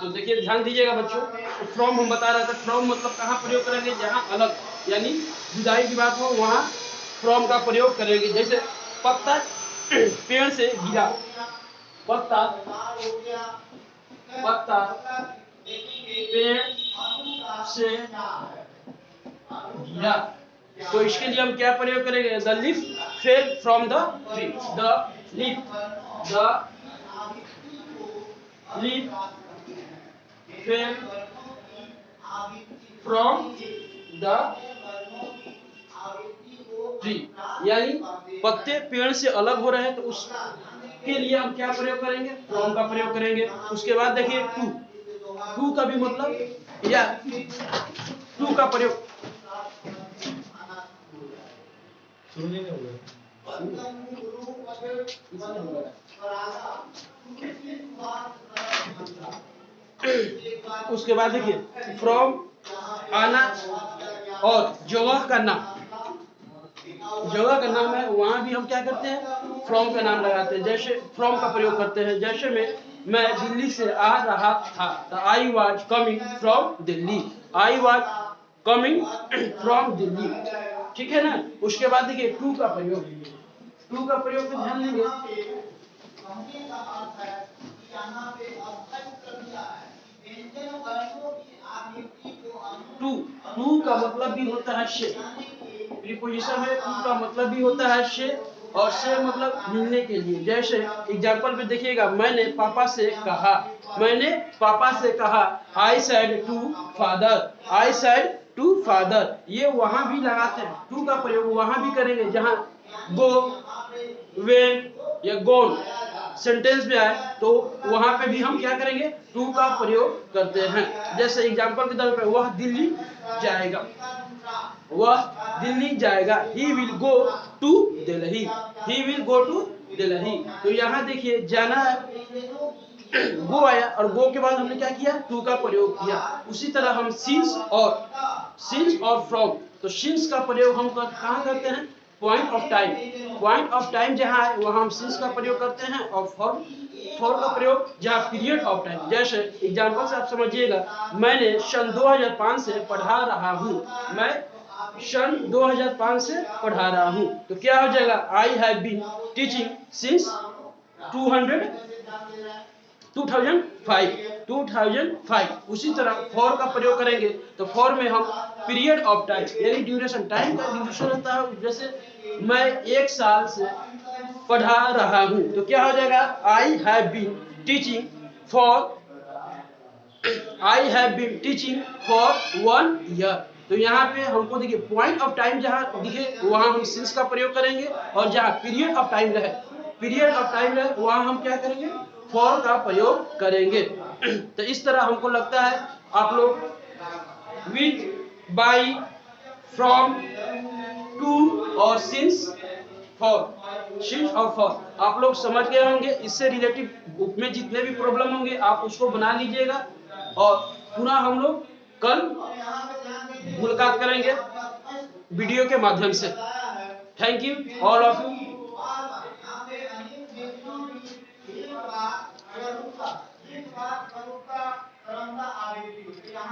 तो देखिए ध्यान दीजिएगा बच्चों, तो फ्रॉम हम बता रहा था, फ्रॉम मतलब कहाँ प्रयोग करेंगे, जहाँ अलग यानी जुदाई की बात हो वहाँ फ्रॉम का प्रयोग करेंगे। जैसे पत्ता पेड़ से गिरा, पत्ता पेड़ से गिरा, तो इसके लिए हम क्या प्रयोग करेंगे, the leaf fell from the tree, the leaf fell from the tree, यानी पत्ते पेड़ से अलग हो रहे हैं, तो उसके लिए हम क्या प्रयोग करेंगे, फ्रॉम का प्रयोग करेंगे। उसके बाद देखिए टू का भी मतलब या टू का प्रयोग उसके बाद देखिए फ्रॉम आना और जगह का नाम, जगह का नाम है, वहां भी हम क्या करते हैं, फ्रॉम का नाम लगाते हैं। जैसे फ्रॉम का प्रयोग करते हैं, जैसे मैं दिल्ली से आ रहा था, I was coming from Delhi, I was coming from Delhi, ठीक है ना। उसके बाद देखिए टू का प्रयोग पे ध्यान देंगे, टू का मतलब भी होता है से, प्रीपोजिशन में टू का मतलब भी होता है से, और से मतलब मिलने के लिए। जैसे एग्जांपल में देखिएगा, मैंने पापा से कहा, आई सेड टू फादर, ये वहां भी लगाते हैं, टू का प्रयोग वहां भी करेंगे जहां गो, वेन या गोन सेंटेंस में आए, तो वहां पे भी हम क्या करेंगे, टू का प्रयोग करते हैं। जैसे एग्जांपल के तौर पे वह दिल्ली जाएगा, he will go to Delhi, तो यहाँ देखिए जाना है, गो आया और गो के बाद हमने क्या किया, टू का प्रयोग किया। उसी तरह हम सिंस और फ्रॉम, तो सिंस का प्रयोग हम कहाँ करते हैं, पॉइंट ऑफ टाइम जहाँ है वहाँ हम सिंस का प्रयोग करते हैं, और फॉर का प्रयोग जहाँ पीरियड ऑफ टाइम। जैसे एग्जांपल से आप समझिएगा, मैंने सन 2005 से पढ़ा रहा हूँ, मैं सन 2005 से पढ़ा रहा हूँ, तो क्या हो जाएगा, I have been teaching since 2005। उसी तरह फॉर का प्रयोग करेंगे, तो फॉर में हम पीरियड ऑफ टाइम यानी ड्यूरेशन, टाइम का ड्यूरेशन रहता है। जैसे मैं 1 साल से पढ़ा रहा हूं, तो क्या हो जाएगा, I have been teaching for 1 year. तो यहाँ पे हमको देखिए पॉइंट ऑफ टाइम जहाँ दिखे वहां हम सिंस का प्रयोग करेंगे, और जहाँ पीरियड ऑफ टाइम रहे वहां हम क्या करेंगे, फॉर का प्रयोग करेंगे। तो इस तरह हमको लगता है आप लोग विथ, बाई, फ्रॉम, टू और सिंस और फॉर आप लोग समझ गए होंगे। इससे रिलेटिव बुक में जितने भी प्रॉब्लम होंगे आप उसको बना लीजिएगा, और पुनः हम लोग कल मुलाकात करेंगे वीडियो के माध्यम से। Thank you all of you.